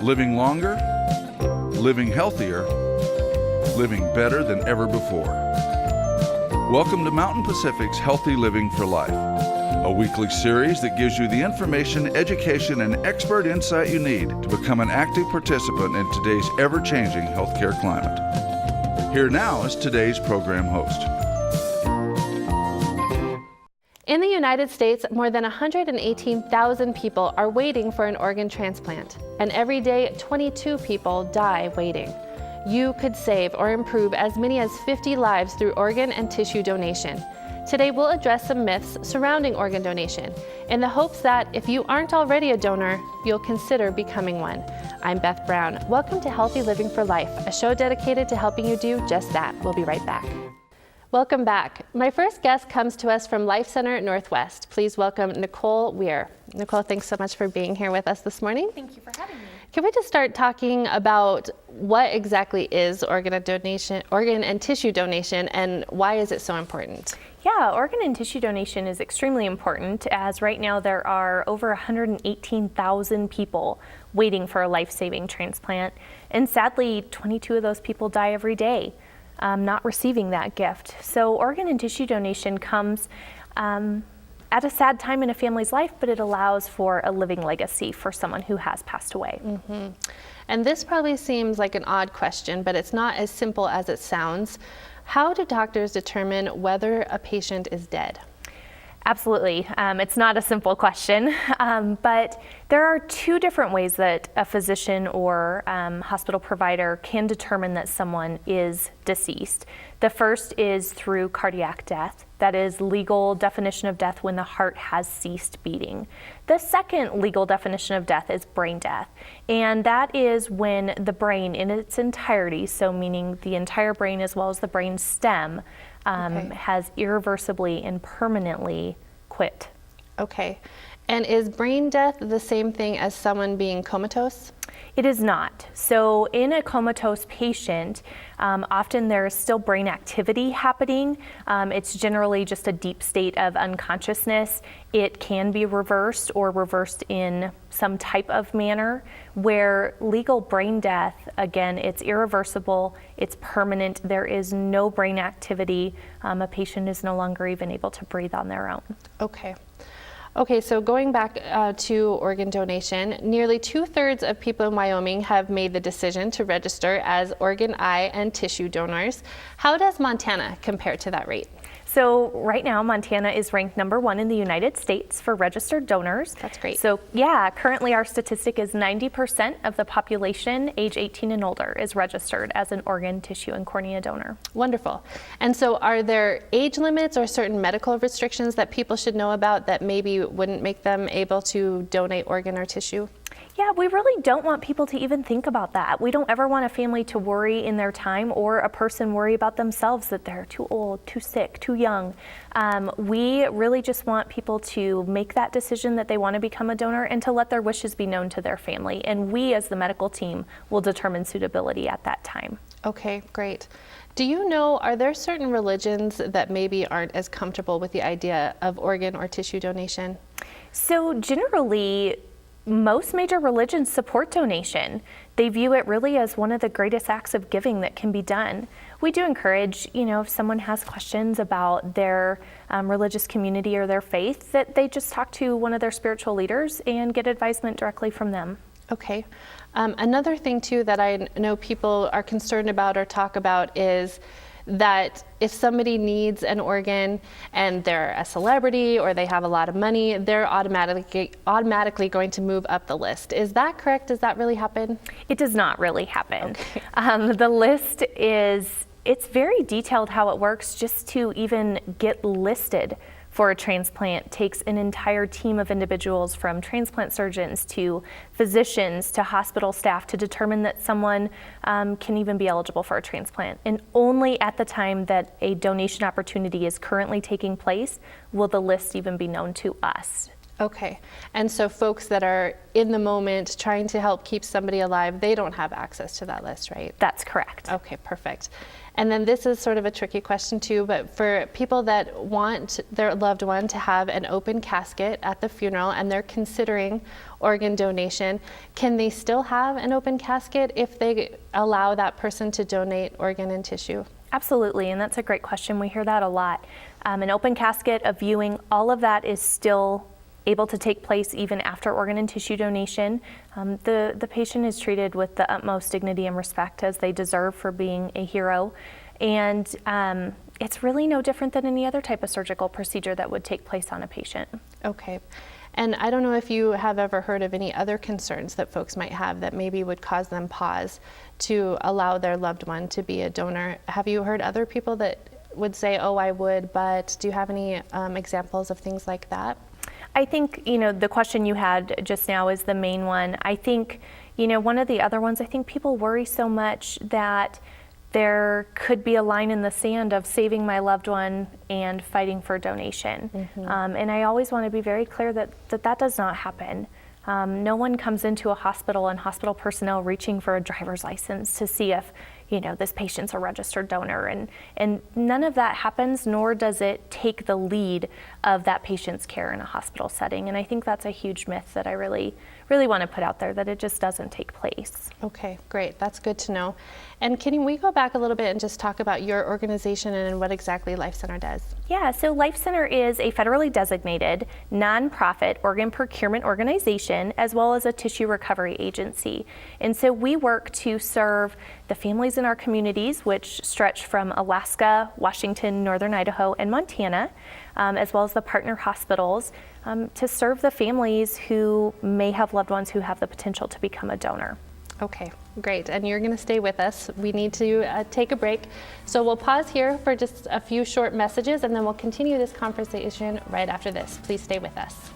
Living longer, living healthier, living better than ever before. Welcome to Mountain Pacific's Healthy Living for Life, a weekly series that gives you the information, education, and expert insight you need to become an active participant in today's ever-changing healthcare climate. Here now is today's program host. In the United States, more than 118,000 people are waiting for an organ transplant, and every day 22 people die waiting. You could save or improve as many as 50 lives through organ and tissue donation. Today we'll address some myths surrounding organ donation in the hopes that if you aren't already a donor, you'll consider becoming one. I'm Beth Brown. Welcome to Healthy Living for Life, a show dedicated to helping you do just that. We'll be right back. Welcome back. My first guest comes to us from Life Center Northwest. Please welcome Nicole Weir. Nicole, thanks so much for being here with us this morning. Thank you for having me. Can we just start talking about what exactly is organ and tissue donation, and why is it so important? Yeah, organ and tissue donation is extremely important, as right now there are over 118,000 people waiting for a life-saving transplant, and sadly 22 of those people die every day not receiving that gift. So organ and tissue donation comes at a sad time in a family's life, but it allows for a living legacy for someone who has passed away. Mm-hmm. And this probably seems like an odd question, but it's not as simple as it sounds. How do doctors determine whether a patient is dead? Absolutely. It's not a simple question, but there are two different ways that a physician or hospital provider can determine that someone is deceased. The first is through cardiac death. That is legal definition of death when the heart has ceased beating. The second legal definition of death is brain death, and that is when the brain in its entirety, so meaning the entire brain as well as the brain stem, has irreversibly and permanently quit. Okay. And is brain death the same thing as someone being comatose? It is not. So in a comatose patient, often there is still brain activity happening. It's generally just a deep state of unconsciousness. It can be reversed or reversed in some type of manner, where legal brain death, again, it's irreversible, it's permanent, there is no brain activity. A patient is no longer even able to breathe on their own. Okay, so going back to organ donation, nearly 2/3 of people in Wyoming have made the decision to register as organ, eye, and tissue donors. How does Montana compare to that rate? So right now, Montana is ranked #1 in the United States for registered donors. That's great. So yeah, currently our statistic is 90% of the population age 18 and older is registered as an organ, tissue, and cornea donor. Wonderful. And so are there age limits or certain medical restrictions that people should know about that maybe wouldn't make them able to donate organ or tissue? Yeah, we really don't want people to even think about that. We don't ever want a family to worry in their time, or a person worry about themselves that they're too old, too sick, too young. We really just want people to make that decision that they want to become a donor and to let their wishes be known to their family. And we as the medical team will determine suitability at that time. Okay, great. Do you know, are there certain religions that maybe aren't as comfortable with the idea of organ or tissue donation? So generally, most major religions support donation. They view it really as one of the greatest acts of giving that can be done. We do encourage, if someone has questions about their religious community or their faith, that they just talk to one of their spiritual leaders and get advisement directly from them. Okay. Another thing too that I know people are concerned about or talk about is that if somebody needs an organ and they're a celebrity or they have a lot of money, they're automatically going to move up the list. Is that correct? Does that really happen? It does not really happen. Okay. The list it's very detailed how it works. Just to even get listed for a transplant takes an entire team of individuals, from transplant surgeons to physicians to hospital staff, to determine that someone can even be eligible for a transplant. And only at the time that a donation opportunity is currently taking place will the list even be known to us. Okay. And so folks that are in the moment trying to help keep somebody alive, they don't have access to that list, right? That's correct. Okay, perfect. And then this is sort of a tricky question too, but for people that want their loved one to have an open casket at the funeral and they're considering organ donation, can they still have an open casket if they allow that person to donate organ and tissue? Absolutely, and that's a great question. We hear that a lot. An open casket, a viewing, all of that is still able to take place even after organ and tissue donation. The patient is treated with the utmost dignity and respect as they deserve for being a hero. And it's really no different than any other type of surgical procedure that would take place on a patient. Okay. And I don't know if you have ever heard of any other concerns that folks might have that maybe would cause them pause to allow their loved one to be a donor. Have you heard other people that would say, oh, I would, but do you have any examples of things like that? I think, the question you had just now is the main one. I think, one of the other ones, I think people worry so much that there could be a line in the sand of saving my loved one and fighting for donation. Mm-hmm. And I always want to be very clear that does not happen. No one comes into a hospital and hospital personnel reaching for a driver's license to see if this patient's a registered donor, and none of that happens, nor does it take the lead of that patient's care in a hospital setting. And I think that's a huge myth that I really want to put out there, that it just doesn't take place. Okay, great. That's good to know. And can we go back a little bit and just talk about your organization and what exactly Life Center does? Yeah, so Life Center is a federally designated nonprofit organ procurement organization as well as a tissue recovery agency. And so we work to serve the families in our communities, which stretch from Alaska, Washington, Northern Idaho, and Montana, as well as the partner hospitals, to serve the families who may have loved ones who have the potential to become a donor. Okay, great. And you're going to stay with us. We need to take a break. So we'll pause here for just a few short messages, and then we'll continue this conversation right after this. Please stay with us.